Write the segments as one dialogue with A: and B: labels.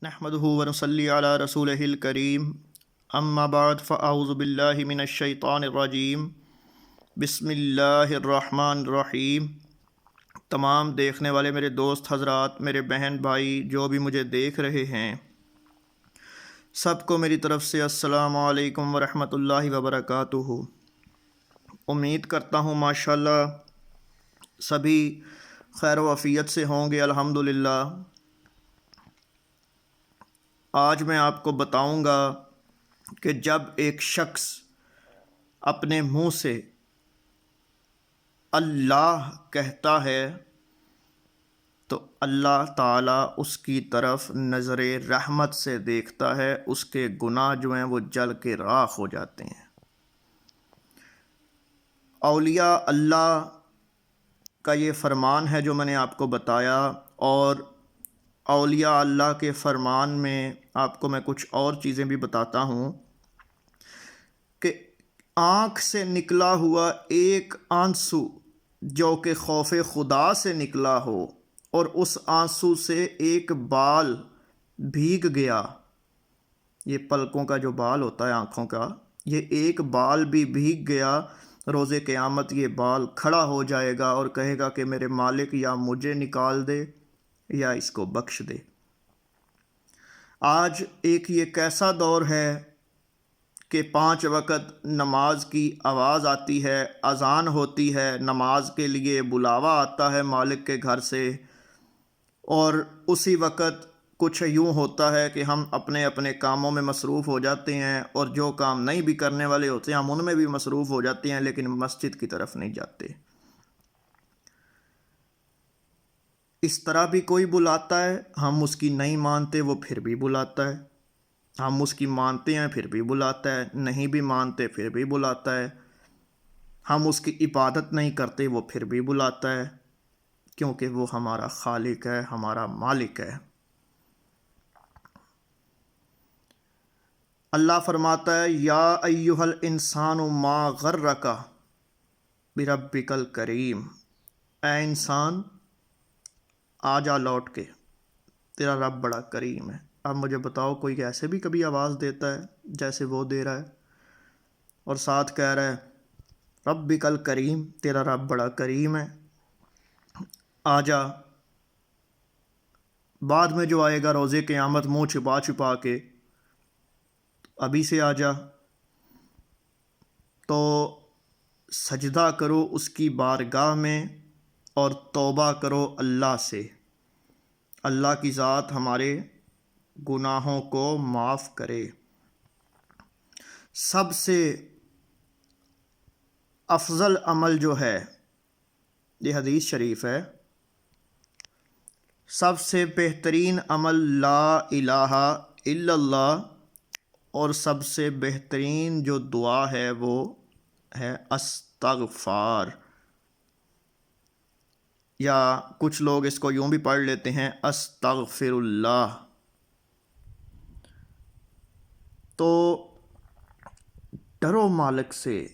A: نحمده ونصلي على رسوله الكريم اما بعد فاعوذ باللہ من الشیطان الرجیم بسم اللہ الرحمن الرحیم۔ تمام دیکھنے والے میرے دوست حضرات، میرے بہن بھائی جو بھی مجھے دیکھ رہے ہیں، سب کو میری طرف سے السلام علیکم ورحمۃ اللہ وبرکاتہ۔ امید کرتا ہوں ماشاءاللہ سبھی خیر و عافیت سے ہوں گے الحمدللہ۔ آج میں آپ کو بتاؤں گا کہ جب ایک شخص اپنے منہ سے اللہ کہتا ہے تو اللہ تعالیٰ اس کی طرف نظر رحمت سے دیکھتا ہے، اس کے گناہ جو ہیں وہ جل کے راکھ ہو جاتے ہیں۔ اولیاء اللہ کا یہ فرمان ہے جو میں نے آپ کو بتایا، اور اولیاء اللہ کے فرمان میں آپ کو میں کچھ اور چیزیں بھی بتاتا ہوں کہ آنکھ سے نکلا ہوا ایک آنسو جو کہ خوف خدا سے نکلا ہو اور اس آنسو سے ایک بال بھیگ گیا، یہ پلکوں کا جو بال ہوتا ہے آنکھوں کا، یہ ایک بال بھی بھیگ گیا، روز قیامت یہ بال کھڑا ہو جائے گا اور کہے گا کہ میرے مالک یا مجھے نکال دے یا اس کو بخش دے۔ آج ایک یہ کیسا دور ہے کہ 5 وقت نماز کی آواز آتی ہے، اذان ہوتی ہے، نماز کے لیے بلاوا آتا ہے مالک کے گھر سے، اور اسی وقت کچھ یوں ہوتا ہے کہ ہم اپنے اپنے کاموں میں مصروف ہو جاتے ہیں، اور جو کام نہیں بھی کرنے والے ہوتے ہیں ہم ان میں بھی مصروف ہو جاتے ہیں، لیکن مسجد کی طرف نہیں جاتے۔ اس طرح بھی کوئی بلاتا ہے، ہم اس کی نہیں مانتے، وہ پھر بھی بلاتا ہے، ہم اس کی مانتے ہیں پھر بھی بلاتا ہے، نہیں بھی مانتے پھر بھی بلاتا ہے، ہم اس کی عبادت نہیں کرتے وہ پھر بھی بلاتا ہے، کیونکہ وہ ہمارا خالق ہے، ہمارا مالک ہے۔ اللہ فرماتا ہے یا ایھا الانسان ما غرک بربک الکریم، اے انسان آ جا لوٹ کے، تیرا رب بڑا کریم ہے۔ اب مجھے بتاؤ کوئی ایسے بھی کبھی آواز دیتا ہے جیسے وہ دے رہا ہے، اور ساتھ کہہ رہا ہے ربک الکریم، تیرا رب بڑا کریم ہے، آ جا۔ بعد میں جو آئے گا روز قیامت منہ چھپا چھپا کے، ابھی سے آ جا۔ تو سجدہ کرو اس کی بارگاہ میں اور توبہ کرو اللہ سے، اللہ کی ذات ہمارے گناہوں کو معاف کرے۔ سب سے افضل عمل جو ہے، یہ حدیث شریف ہے، سب سے بہترین عمل لا الہ الا اللہ، اور سب سے بہترین جو دعا ہے وہ ہے استغفار، یا کچھ لوگ اس کو یوں بھی پڑھ لیتے ہیں استغفر اللہ۔ تو ڈرو مالک سے۔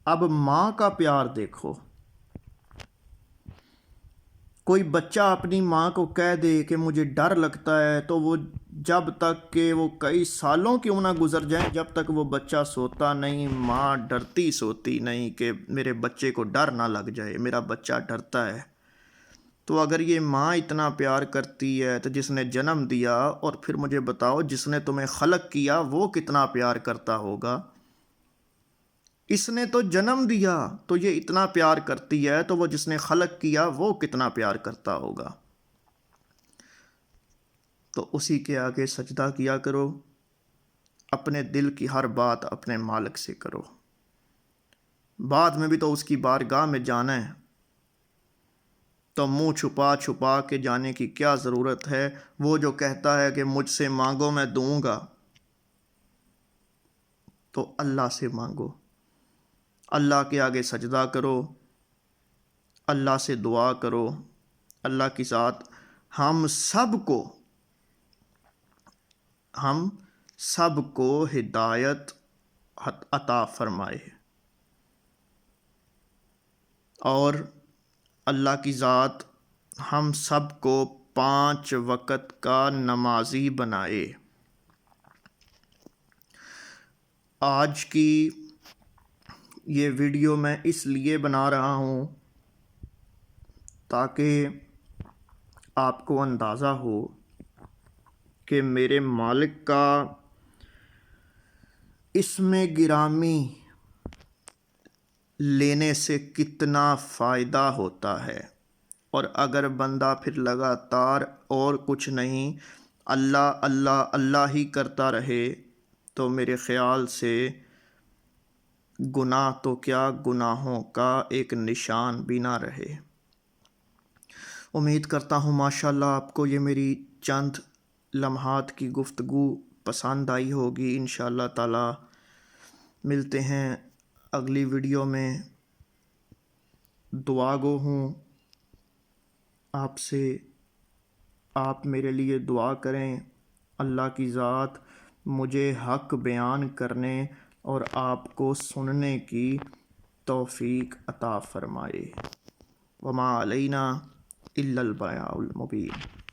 A: اب ماں کا پیار دیکھو، کوئی بچہ اپنی ماں کو کہہ دے کہ مجھے ڈر لگتا ہے، تو وہ جب تک کہ وہ کئی سالوں کیوں نہ گزر جائیں، جب تک وہ بچہ سوتا نہیں، ماں ڈرتی سوتی نہیں کہ میرے بچے کو ڈر نہ لگ جائے، میرا بچہ ڈرتا ہے۔ تو اگر یہ ماں اتنا پیار کرتی ہے تو جس نے جنم دیا، اور پھر مجھے بتاؤ جس نے تمہیں خلق کیا وہ کتنا پیار کرتا ہوگا۔ اس نے تو جنم دیا تو یہ اتنا پیار کرتی ہے، تو وہ جس نے خلق کیا وہ کتنا پیار کرتا ہوگا۔ تو اسی کے آگے سجدہ کیا کرو، اپنے دل کی ہر بات اپنے مالک سے کرو۔ بعد میں بھی تو اس کی بارگاہ میں جانا ہے، تو منہ چھپا چھپا کے جانے کی کیا ضرورت ہے؟ وہ جو کہتا ہے کہ مجھ سے مانگو میں دوں گا، تو اللہ سے مانگو، اللہ کے آگے سجدہ کرو، اللہ سے دعا کرو، اللہ کی ذات ہم سب کو ہدایت عطا فرمائے، اور اللہ کی ذات ہم سب کو 5 وقت کا نمازی بنائے۔ آج کی یہ ویڈیو میں اس لیے بنا رہا ہوں تاکہ آپ کو اندازہ ہو کہ میرے مالک کا اسم گرامی لینے سے کتنا فائدہ ہوتا ہے، اور اگر بندہ پھر لگاتار اور کچھ نہیں اللہ اللہ اللہ ہی کرتا رہے تو میرے خیال سے گناہ تو کیا، گناہوں کا ایک نشان بھی نہ رہے۔ امید کرتا ہوں ماشاءاللہ آپ کو یہ میری چند لمحات کی گفتگو پسند آئی ہوگی۔ انشاءاللہ تعالی ملتے ہیں اگلی ویڈیو میں۔ دعا گو ہوں آپ سے، آپ میرے لیے دعا کریں، اللہ کی ذات مجھے حق بیان کرنے اور آپ کو سننے کی توفیق عطا فرمائے۔ وما علینا الا البلاغ المبین۔